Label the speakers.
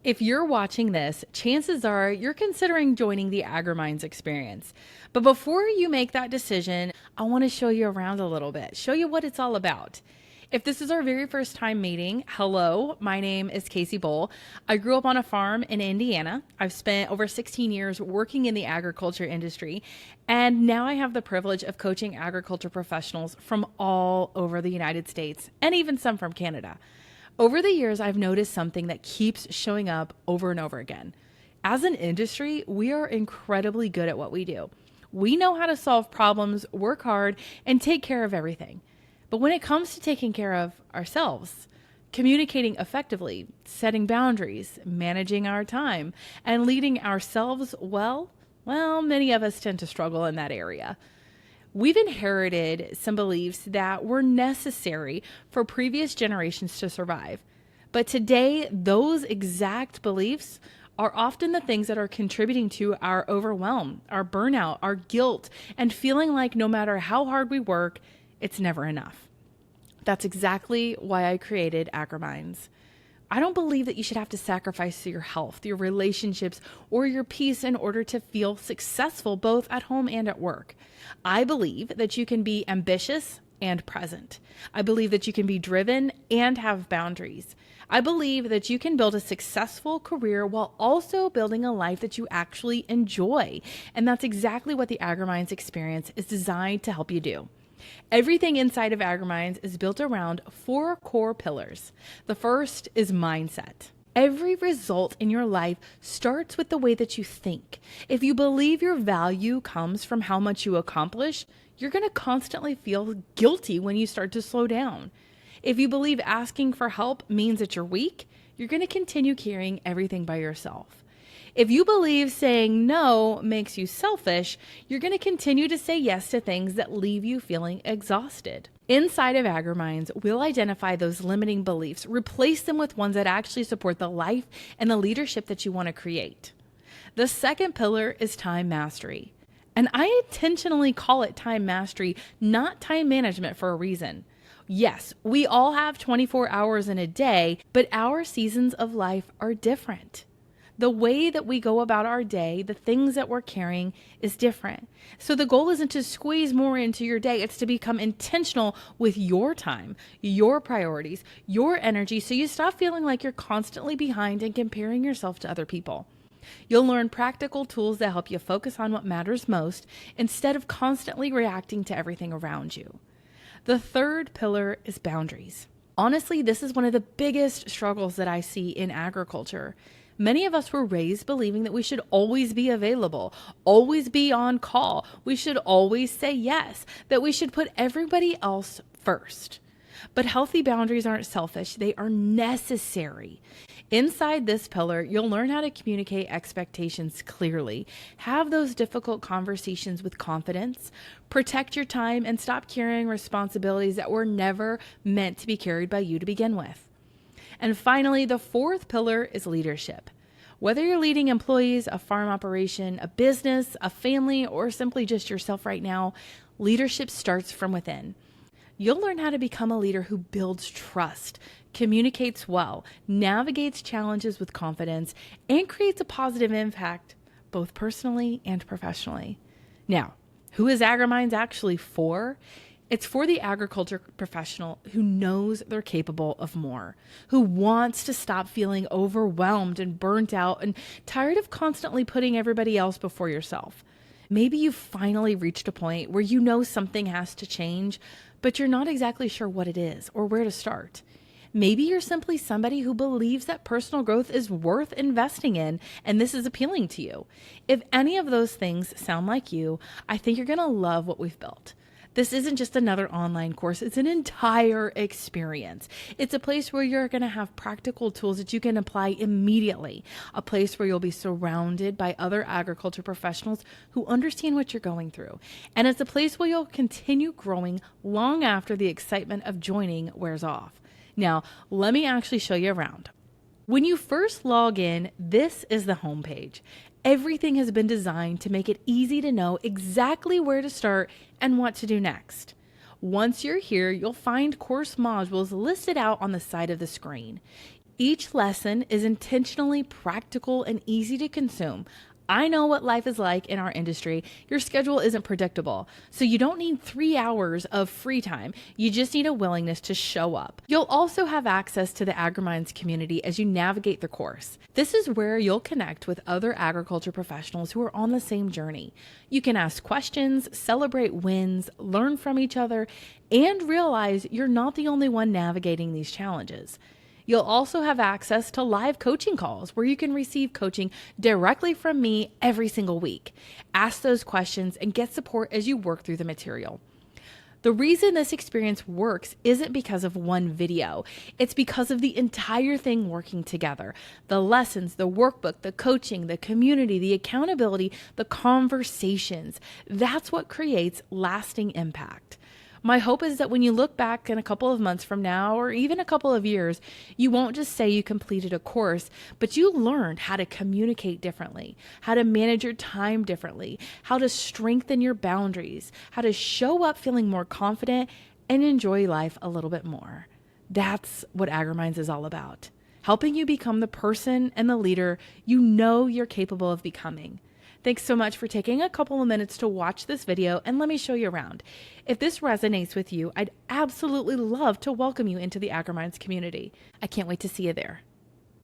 Speaker 1: If you're watching this, chances are you're considering joining the AGRIMINDS Experience. But before you make that decision, I want to show you around a little bit, show you what it's all about. If this is our very first time meeting, hello, my name is Casey Bull. I grew up on a farm in Indiana. I've spent over 16 years working in the agriculture industry, and now I have the privilege of coaching agriculture professionals from all over the United States and even some from Canada. Over the years, I've noticed something that keeps showing up over and over again. As an industry, we are incredibly good at what we do. We know how to solve problems, work hard, and take care of everything. But when it comes to taking care of ourselves, communicating effectively, setting boundaries, managing our time, and leading ourselves well, many of us tend to struggle in that area. We've inherited some beliefs that were necessary for previous generations to survive. But today, those exact beliefs are often the things that are contributing to our overwhelm, our burnout, our guilt, and feeling like no matter how hard we work, it's never enough. That's exactly why I created AGRIMINDS. I don't believe that you should have to sacrifice your health, your relationships, or your peace in order to feel successful both at home and at work. I believe that you can be ambitious and present. I believe that you can be driven and have boundaries. I believe that you can build a successful career while also building a life that you actually enjoy. And that's exactly what the AGRIMINDS Experience is designed to help you do. Everything inside of AGRIMINDS is built around 4 core pillars. The first is mindset. Every result in your life starts with the way that you think. If you believe your value comes from how much you accomplish, you're going to constantly feel guilty when you start to slow down. If you believe asking for help means that you're weak, you're going to continue carrying everything by yourself. If you believe saying no makes you selfish, you're going to continue to say yes to things that leave you feeling exhausted. Inside of AGRIMINDS, we'll identify those limiting beliefs, replace them with ones that actually support the life and the leadership that you want to create. The second pillar is time mastery. And I intentionally call it time mastery, not time management, for a reason. Yes, we all have 24 hours in a day, but our seasons of life are different. The way that we go about our day, the things that we're carrying is different. So the goal isn't to squeeze more into your day. It's to become intentional with your time, your priorities, your energy, so you stop feeling like you're constantly behind and comparing yourself to other people. You'll learn practical tools that help you focus on what matters most instead of constantly reacting to everything around you. The third pillar is boundaries. Honestly, this is one of the biggest struggles that I see in agriculture. Many of us were raised believing that we should always be available, always be on call. We should always say yes, that we should put everybody else first. But healthy boundaries aren't selfish, they are necessary. Inside this pillar, you'll learn how to communicate expectations clearly, have those difficult conversations with confidence, protect your time, and stop carrying responsibilities that were never meant to be carried by you to begin with. And finally, the fourth pillar is leadership. Whether you're leading employees, a farm operation, a business, a family, or simply just yourself right now, leadership starts from within. You'll learn how to become a leader who builds trust, communicates well, navigates challenges with confidence, and creates a positive impact, both personally and professionally. Now, who is AGRIMINDS actually for? It's for the agriculture professional who knows they're capable of more, who wants to stop feeling overwhelmed and burnt out and tired of constantly putting everybody else before yourself. Maybe you've finally reached a point where you know something has to change, but you're not exactly sure what it is or where to start. Maybe you're simply somebody who believes that personal growth is worth investing in, and this is appealing to you. If any of those things sound like you, I think you're going to love what we've built. This isn't just another online course. It's an entire experience. It's a place where you're going to have practical tools that you can apply immediately, a place where you'll be surrounded by other agriculture professionals who understand what you're going through. And it's a place where you'll continue growing long after the excitement of joining wears off. Now, let me actually show you around. When you first log in, this is the homepage. Everything has been designed to make it easy to know exactly where to start and what to do next. Once you're here, you'll find course modules listed out on the side of the screen. Each lesson is intentionally practical and easy to consume. I know what life is like in our industry. Your schedule isn't predictable, so you don't need 3 hours of free time. You just need a willingness to show up. You'll also have access to the AgriMinds community as you navigate the course. This is where you'll connect with other agriculture professionals who are on the same journey. You can ask questions, celebrate wins, learn from each other, and realize you're not the only one navigating these challenges. You'll also have access to live coaching calls where you can receive coaching directly from me every single week. Ask those questions and get support as you work through the material. The reason this experience works isn't because of one video. It's because of the entire thing working together. The lessons, the workbook, the coaching, the community, the accountability, the conversations. That's what creates lasting impact. My hope is that when you look back in a couple of months from now, or even a couple of years, you won't just say you completed a course, but you learned how to communicate differently, how to manage your time differently, how to strengthen your boundaries, how to show up feeling more confident and enjoy life a little bit more. That's what AgriMinds is all about, helping you become the person and the leader you know you're capable of becoming. Thanks so much for taking a couple of minutes to watch this video, and let me show you around. If this resonates with you, I'd absolutely love to welcome you into the AgriMinds community. I can't wait to see you there.